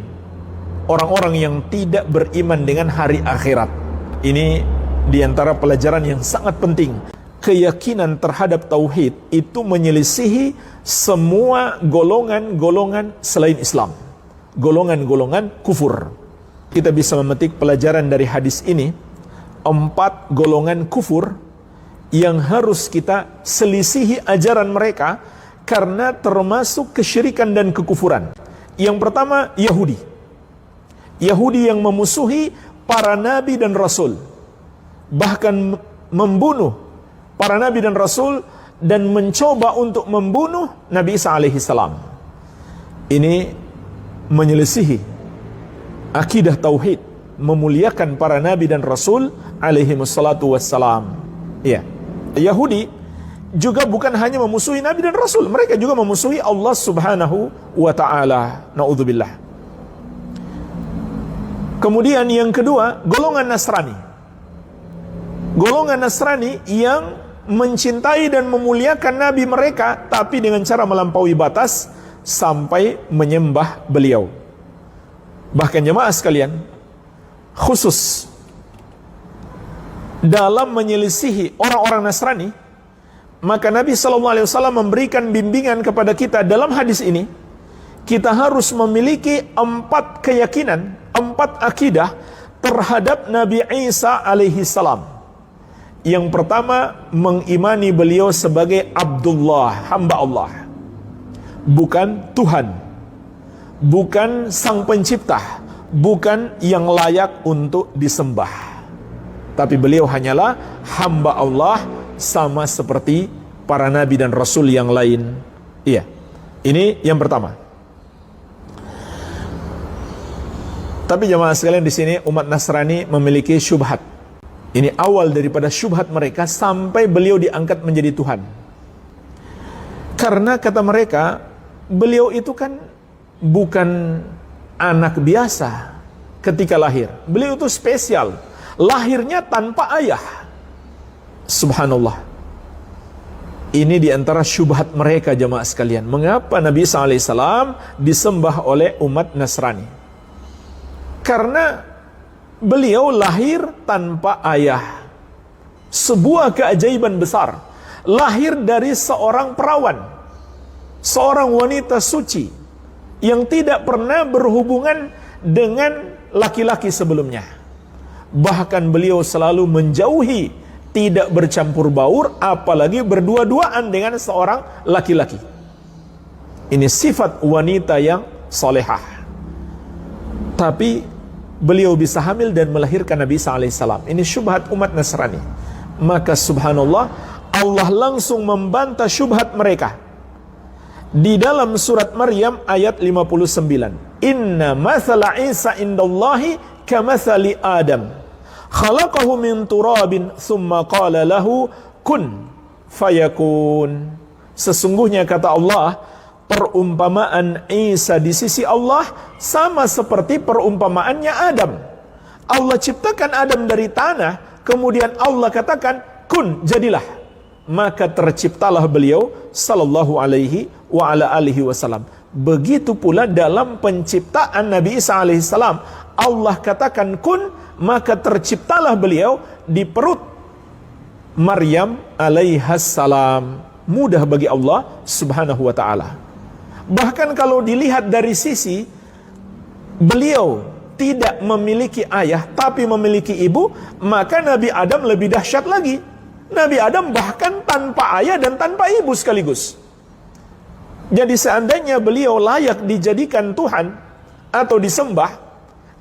orang-orang yang tidak beriman dengan hari akhirat. Ini di antara pelajaran yang sangat penting. Keyakinan terhadap tauhid itu menyelisihi semua golongan-golongan selain Islam, golongan-golongan kufur. Kita bisa memetik pelajaran dari hadis ini, 4 golongan kufur yang harus kita selisihi ajaran mereka karena termasuk kesyirikan dan kekufuran. Yang pertama, Yahudi. Yahudi yang memusuhi para nabi dan rasul, bahkan membunuh para nabi dan rasul dan mencoba untuk membunuh Nabi Isa alaihi salam. Ini menyelisihi akidah tauhid, memuliakan para nabi dan rasul alaihi wassalatu wassalam. Ya. Yahudi juga bukan hanya memusuhi nabi dan rasul, mereka juga memusuhi Allah subhanahu wa ta'ala. Na'udzubillah. Kemudian yang kedua, golongan Nasrani. Golongan Nasrani yang mencintai dan memuliakan nabi mereka, tapi dengan cara melampaui batas sampai menyembah beliau. Bahkan jemaah sekalian, khusus dalam menyelisihi orang-orang Nasrani, maka Nabi SAW memberikan bimbingan kepada kita dalam hadis ini. Kita harus memiliki 4 keyakinan, 4 akidah terhadap Nabi Isa alaihi salam. Yang pertama, mengimani beliau sebagai Abdullah, hamba Allah, bukan Tuhan, bukan sang pencipta, bukan yang layak untuk disembah, tapi beliau hanyalah hamba Allah sama seperti para nabi dan rasul yang lain. Iya, ini yang pertama. Tapi jemaah sekalian, di sini umat Nasrani memiliki syubhat. Ini awal daripada syubhat mereka sampai beliau diangkat menjadi Tuhan. Karena kata mereka, beliau itu kan bukan anak biasa ketika lahir. Beliau itu spesial, lahirnya tanpa ayah. Subhanallah. Ini diantara syubhat mereka jemaah sekalian. Mengapa Nabi Isa alaihissalam disembah oleh umat Nasrani? Karena beliau lahir tanpa ayah. Sebuah keajaiban besar. Lahir dari seorang perawan, seorang wanita suci yang tidak pernah berhubungan dengan laki-laki sebelumnya. Bahkan beliau selalu menjauhi, tidak bercampur baur, apalagi berdua-duaan dengan seorang laki-laki. Ini sifat wanita yang solehah. Tapi beliau bisa hamil dan melahirkan Nabi Isa alaihissalam. Ini syubhat umat Nasrani. Maka subhanallah, Allah langsung membantah syubhat mereka di dalam surat Maryam ayat 59. Inna mathala Isa indallahi kamathali Adam, khalaqahu min turabin thumma qala lahu kun fayakun. Sesungguhnya kata Allah, perumpamaan Isa di sisi Allah sama seperti perumpamaannya Adam. Allah ciptakan Adam dari tanah, kemudian Allah katakan kun, jadilah. Maka terciptalah beliau sallallahu alaihi wa ala alihi wasallam. Begitu pula dalam penciptaan Nabi Isa alaihi salam, Allah katakan kun, maka terciptalah beliau di perut Maryam alaihassalam. Mudah bagi Allah subhanahu wa ta'ala. Bahkan kalau dilihat dari sisi beliau tidak memiliki ayah tapi memiliki ibu, maka Nabi Adam lebih dahsyat lagi. Nabi Adam bahkan tanpa ayah dan tanpa ibu sekaligus. Jadi seandainya beliau layak dijadikan Tuhan atau disembah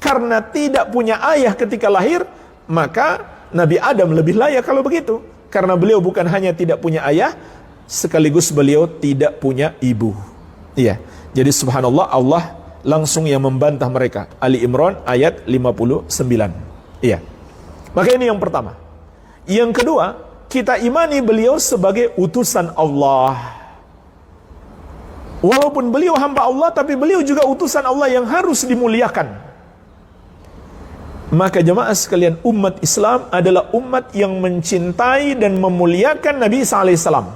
karena tidak punya ayah ketika lahir, maka Nabi Adam lebih layak kalau begitu. Karena beliau bukan hanya tidak punya ayah, sekaligus beliau tidak punya ibu. Iya. Jadi subhanallah, Allah langsung yang membantah mereka. Ali Imran ayat 59. Iya. Maka ini yang pertama. Yang kedua, kita imani beliau sebagai utusan Allah. Walaupun beliau hamba Allah, tapi beliau juga utusan Allah yang harus dimuliakan. Maka jemaah sekalian, umat Islam adalah umat yang mencintai dan memuliakan Nabi Isa alaihissalam.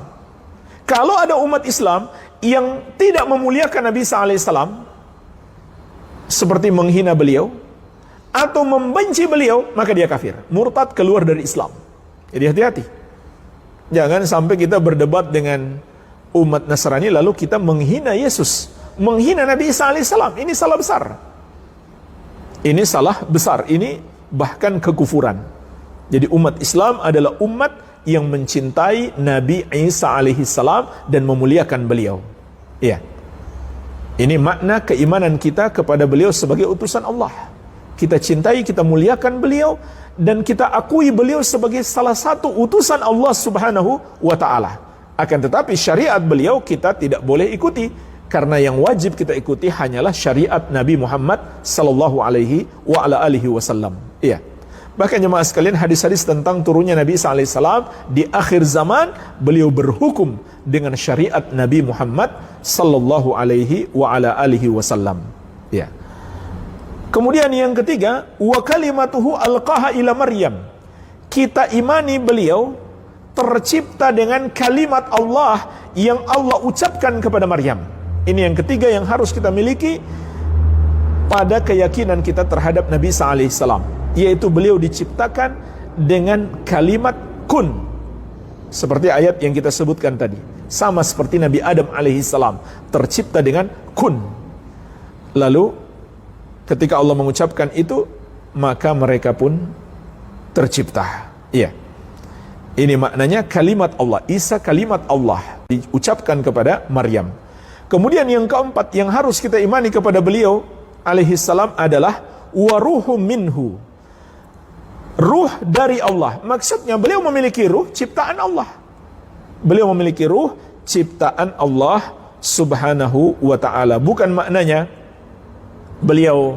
Kalau ada umat Islam yang tidak memuliakan Nabi Isa alaihissalam, seperti menghina beliau atau membenci beliau, maka dia kafir, murtad, keluar dari Islam. Jadi hati-hati. Jangan sampai kita berdebat dengan umat Nasrani lalu kita menghina Yesus, menghina Nabi Isa alaihissalam. Ini salah besar. Ini salah besar. Ini bahkan kekufuran. Jadi umat Islam adalah umat yang mencintai Nabi Isa alaihissalam dan memuliakan beliau. Iya. Ini makna keimanan kita kepada beliau sebagai utusan Allah. Kita cintai, kita muliakan beliau, dan kita akui beliau sebagai salah satu utusan Allah subhanahu wa ta'ala. Akan tetapi syariat beliau kita tidak boleh ikuti, karena yang wajib kita ikuti hanyalah syariat Nabi Muhammad sallallahu alaihi wa ala alihi wasallam. Iya. Bahkan jemaah sekalian, hadis-hadis tentang turunnya Nabi Isa alaihissalam di akhir zaman, beliau berhukum dengan syariat Nabi Muhammad sallallahu alaihi wa ala alihi wasallam. Ya. Kemudian yang ketiga, wa kalimatuhu alqaha ila Maryam. Kita imani beliau tercipta dengan kalimat Allah yang Allah ucapkan kepada Maryam. Ini yang ketiga yang harus kita miliki pada keyakinan kita terhadap Nabi Isa alaihissalam, yaitu beliau diciptakan dengan kalimat kun, seperti ayat yang kita sebutkan tadi. Sama seperti Nabi Adam alaihissalam tercipta dengan kun. Lalu ketika Allah mengucapkan itu, maka mereka pun tercipta. Iya. Ini maknanya kalimat Allah. Isa kalimat Allah diucapkan kepada Maryam. Kemudian yang keempat yang harus kita imani kepada beliau alaihissalam adalah waruhum minhu. Ruh dari Allah. Maksudnya beliau memiliki ruh ciptaan Allah. Beliau memiliki ruh ciptaan Allah subhanahu wa ta'ala. Bukan maknanya beliau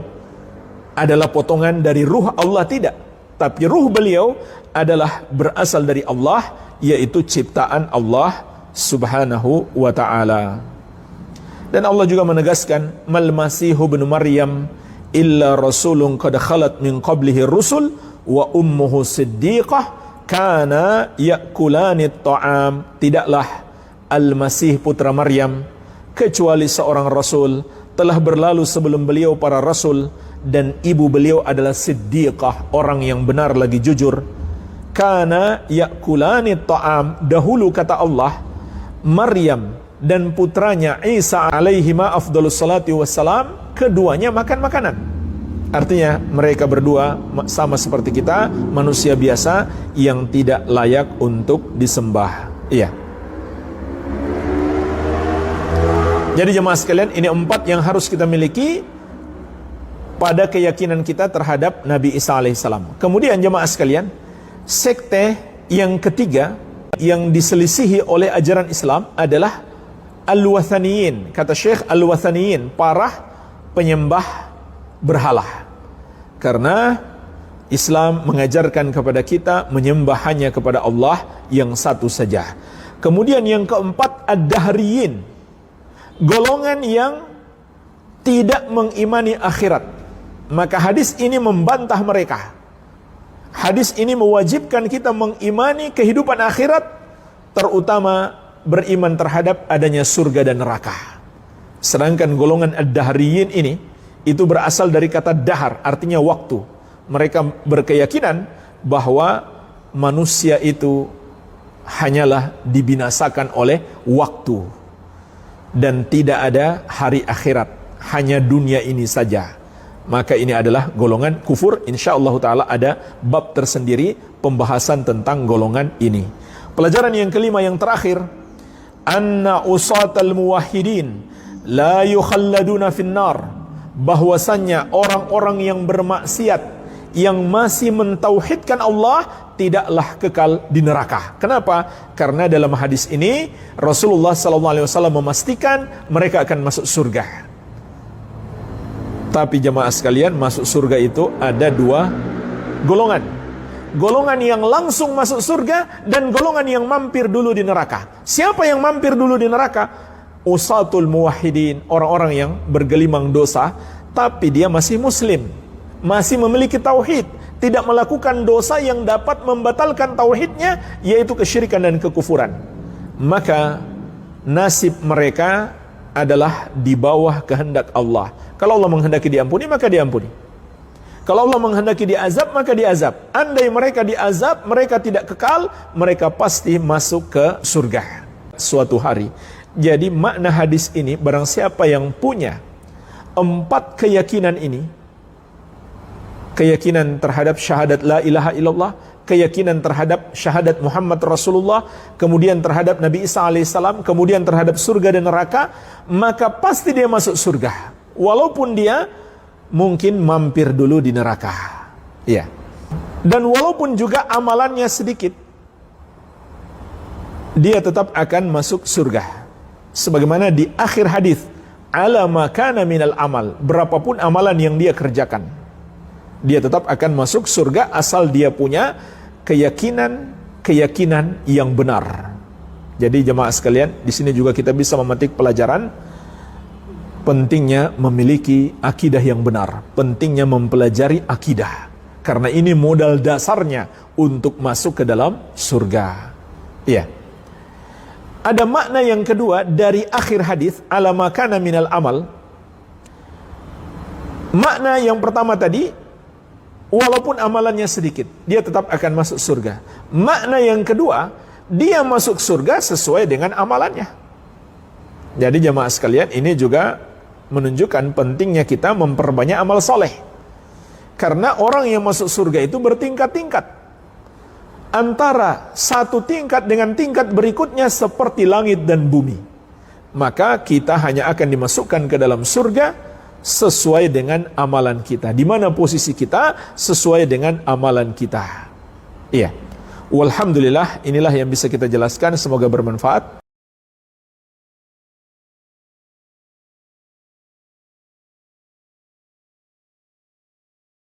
adalah potongan dari ruh Allah, tidak. Tapi ruh beliau adalah berasal dari Allah, yaitu ciptaan Allah subhanahu wa ta'ala. Dan Allah juga menegaskan, mal masihu ibnu Maryam illa rasulun qad khalat min qablihi rusul wa ummuhu siddiqah kana yakulani ta'am. Tidaklah Al-Masih putra Maryam kecuali seorang rasul, telah berlalu sebelum beliau para rasul, dan ibu beliau adalah siddiqah, orang yang benar lagi jujur. Kana yakulani ta'am. Dahulu kata Allah, Maryam dan putranya Isa alaihi afdhalus salati wassalam, keduanya makan makanan. Artinya mereka berdua sama seperti kita, manusia biasa yang tidak layak untuk disembah. Iya. Jadi jemaah sekalian, ini 4 yang harus kita miliki pada keyakinan kita terhadap Nabi Isa alaihissalam. Kemudian jemaah sekalian, sekte yang ketiga yang diselisihi oleh ajaran Islam adalah Al-Wathaniyin. Kata Syekh, Al-Wathaniyin, para penyembah berhala. Karena Islam mengajarkan kepada kita menyembah hanya kepada Allah yang satu saja. Kemudian yang keempat, Ad-Dahriyin, golongan yang tidak mengimani akhirat. Maka hadis ini membantah mereka. Hadis ini mewajibkan kita mengimani kehidupan akhirat, terutama beriman terhadap adanya surga dan neraka. Sedangkan golongan ad-dahriyin ini itu berasal dari kata dahar, artinya waktu. Mereka berkeyakinan bahwa manusia itu hanyalah dibinasakan oleh waktu dan tidak ada hari akhirat, hanya dunia ini saja. Maka ini adalah golongan kufur. InsyaAllah ta'ala ada bab tersendiri pembahasan tentang golongan ini. Pelajaran yang kelima yang terakhir, anna usatal muwahhidin la yukhalladuna finnar, bahwasannya orang-orang yang bermaksiat yang masih mentauhidkan Allah tidaklah kekal di neraka. Kenapa? Karena dalam hadis ini Rasulullah SAW memastikan mereka akan masuk surga. Tapi jemaah sekalian, masuk surga itu ada dua golongan. Golongan yang langsung masuk surga dan golongan yang mampir dulu di neraka. Siapa yang mampir dulu di neraka? Usatul muwahhidin, orang-orang yang bergelimang dosa tapi dia masih muslim, masih memiliki tauhid, tidak melakukan dosa yang dapat membatalkan tauhidnya, yaitu kesyirikan dan kekufuran. Maka nasib mereka adalah di bawah kehendak Allah. Kalau Allah menghendaki diampuni, maka diampuni. Kalau Allah menghendaki diazab, maka diazab. Andai mereka diazab, mereka tidak kekal, mereka pasti masuk ke surga suatu hari. Jadi makna hadis ini, barang siapa yang punya 4 keyakinan ini, keyakinan terhadap syahadat la ilaha illallah, keyakinan terhadap syahadat Muhammad Rasulullah, kemudian terhadap Nabi Isa alaihissalam, kemudian terhadap surga dan neraka, maka pasti dia masuk surga. Walaupun dia mungkin mampir dulu di neraka. Ya. Dan walaupun juga amalannya sedikit, dia tetap akan masuk surga. Sebagaimana di akhir hadis, ala ma kana minal amal, berapapun amalan yang dia kerjakan, dia tetap akan masuk surga asal dia punya keyakinan yang benar. Jadi jemaah sekalian, di sini juga kita bisa memetik pelajaran pentingnya memiliki akidah yang benar, pentingnya mempelajari akidah, karena ini modal dasarnya untuk masuk ke dalam surga. Iya. Ada makna yang kedua dari akhir hadis, ala ma kana minal amal. Makna yang pertama tadi, walaupun amalannya sedikit, dia tetap akan masuk surga. Makna yang kedua, dia masuk surga sesuai dengan amalannya. Jadi jemaah sekalian, ini juga menunjukkan pentingnya kita memperbanyak amal soleh. Karena orang yang masuk surga itu bertingkat-tingkat. Antara satu tingkat dengan tingkat berikutnya seperti langit dan bumi. Maka kita hanya akan dimasukkan ke dalam surga sesuai dengan amalan kita. Di mana posisi kita sesuai dengan amalan kita. Iya. Walhamdulillah, inilah yang bisa kita jelaskan, semoga bermanfaat.